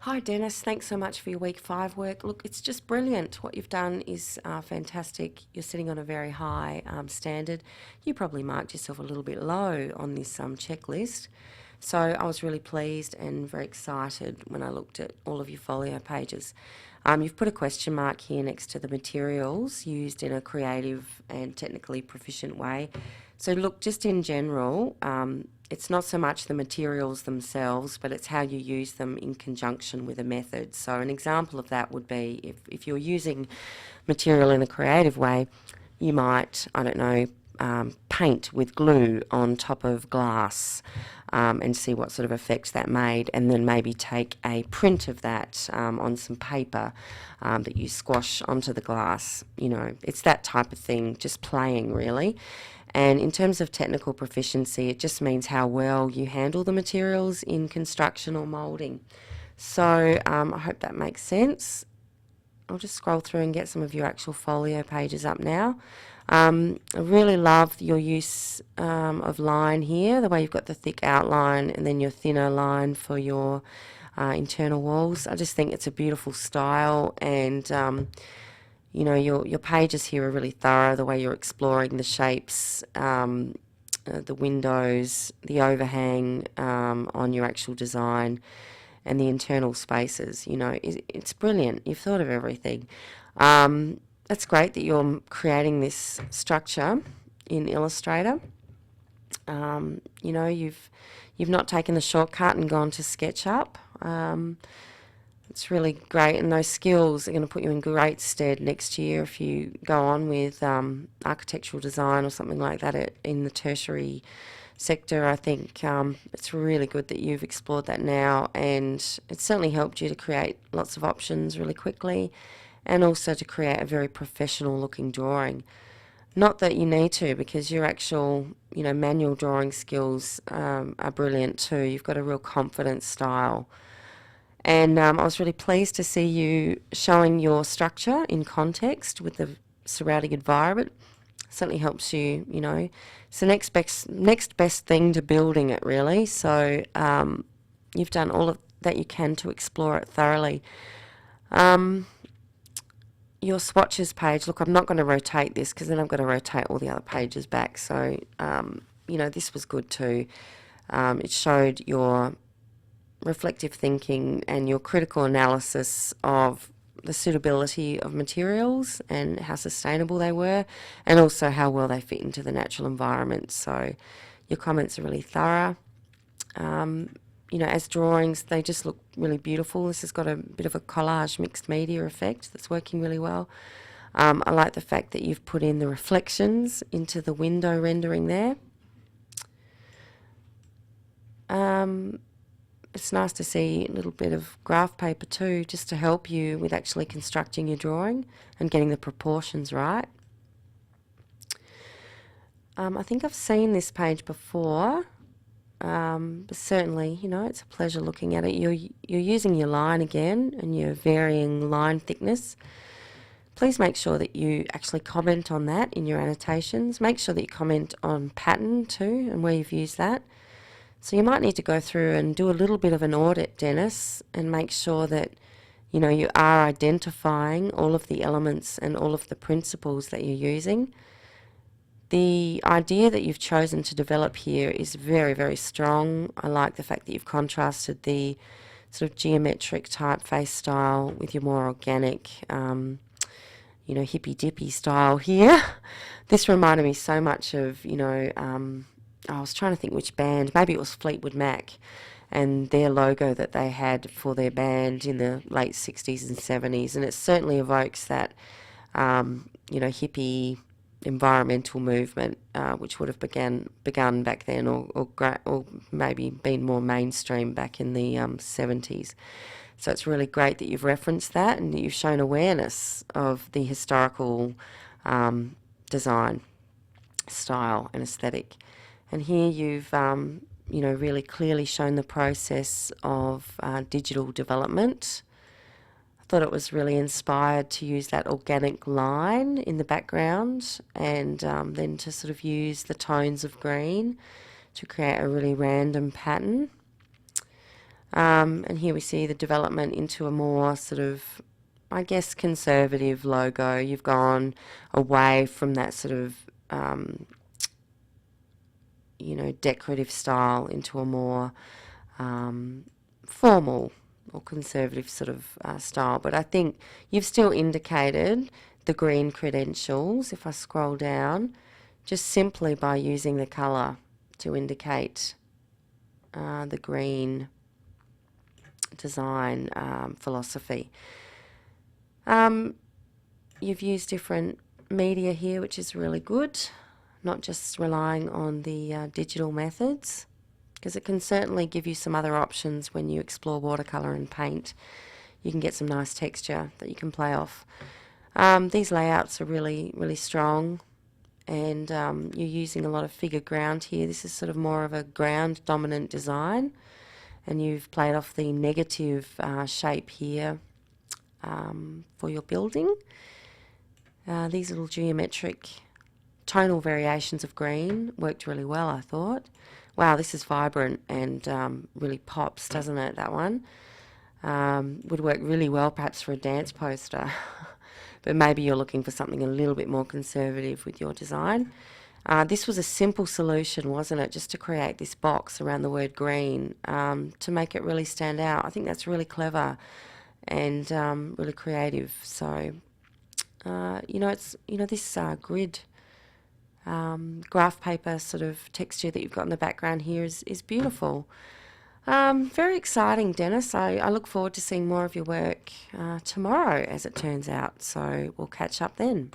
Hi Dennis, thanks so much for your week 5 work. Look, it's just brilliant. What you've done is fantastic. You're sitting on a very high standard. You probably marked yourself a little bit low on this checklist. So I was really pleased and very excited when I looked at all of your folio pages. You've put a question mark here next to the materials used in a creative and technically proficient way. So look, just in general, it's not so much the materials themselves, but it's how you use them in conjunction with a method. So an example of that would be if you're using material in a creative way, you might, I don't know, paint with glue on top of glass and see what sort of effects that made, and then maybe take a print of that on some paper that you squash onto the glass. You know, it's that type of thing, just playing really. And in terms of technical proficiency, it just means how well you handle the materials in construction or moulding. So I hope that makes sense. I'll just scroll through and get some of your actual folio pages up now. I really love your use of line here, the way you've got the thick outline and then your thinner line for your internal walls. I just think it's a beautiful style, and you know, your pages here are really thorough, the way you're exploring the shapes, the windows, the overhang on your actual design, and the internal spaces. You know, it's brilliant. You've thought of everything. It's great that you're creating this structure in Illustrator. You know, you've not taken the shortcut and gone to SketchUp. It's really great, and those skills are going to put you in great stead next year if you go on with architectural design or something like that in the tertiary sector. I think it's really good that you've explored that now, and it's certainly helped you to create lots of options really quickly, and also to create a very professional looking drawing. Not that you need to, because your actual, you know, manual drawing skills are brilliant too. You've got a real confident style. And I was really pleased to see you showing your structure in context with the surrounding environment. Certainly helps you, you know. It's the next best thing to building it, really. So you've done all of that you can to explore it thoroughly. Your swatches page, look, I'm not going to rotate this because then I've got to rotate all the other pages back. So, you know, this was good too. It showed your reflective thinking and your critical analysis of the suitability of materials and how sustainable they were, and also how well they fit into the natural environment. So your comments are really thorough. You know, as drawings, they just look really beautiful. This has got a bit of a collage mixed media effect that's working really well. I like the fact that you've put in the reflections into the window rendering there. It's nice to see a little bit of graph paper too, just to help you with actually constructing your drawing and getting the proportions right. I think I've seen this page before, but certainly, you know, it's a pleasure looking at it. You're using your line again and your varying line thickness. Please make sure that you actually comment on that in your annotations. Make sure that you comment on pattern too and where you've used that. So you might need to go through and do a little bit of an audit, Dennis, and make sure that, you know, you are identifying all of the elements and all of the principles that you're using. The idea that you've chosen to develop here is very, very strong. I like the fact that you've contrasted the sort of geometric typeface style with your more organic, you know, hippy-dippy style here. This reminded me so much of, you know, I was trying to think which band, maybe it was Fleetwood Mac, and their logo that they had for their band in the late 60s and 70s, and it certainly evokes that, you know, hippie environmental movement, which would have begun back then, or maybe been more mainstream back in the 70s. So it's really great that you've referenced that and that you've shown awareness of the historical design, style and aesthetic. And here you've, you know, really clearly shown the process of digital development. I thought it was really inspired to use that organic line in the background, and then to sort of use the tones of green to create a really random pattern. And here we see the development into a more sort of, I guess, conservative logo. You've gone away from that sort of, decorative style into a more formal or conservative sort of style. But I think you've still indicated the green credentials, if I scroll down, just simply by using the colour to indicate the green design philosophy. You've used different media here, which is really good, not just relying on the digital methods, because it can certainly give you some other options when you explore watercolour and paint. You can get some nice texture that you can play off. These layouts are really, really strong, and you're using a lot of figure ground here. This is sort of more of a ground dominant design, and you've played off the negative shape here for your building. These little geometric tonal variations of green worked really well, I thought. Wow, this is vibrant and really pops, doesn't it, that one? Would work really well perhaps for a dance poster. But maybe you're looking for something a little bit more conservative with your design. This was a simple solution, wasn't it, just to create this box around the word green to make it really stand out. I think that's really clever and really creative. So, it's this grid graph paper sort of texture that you've got in the background here is beautiful. Very exciting, Dennis. I look forward to seeing more of your work tomorrow, as it turns out. So we'll catch up then.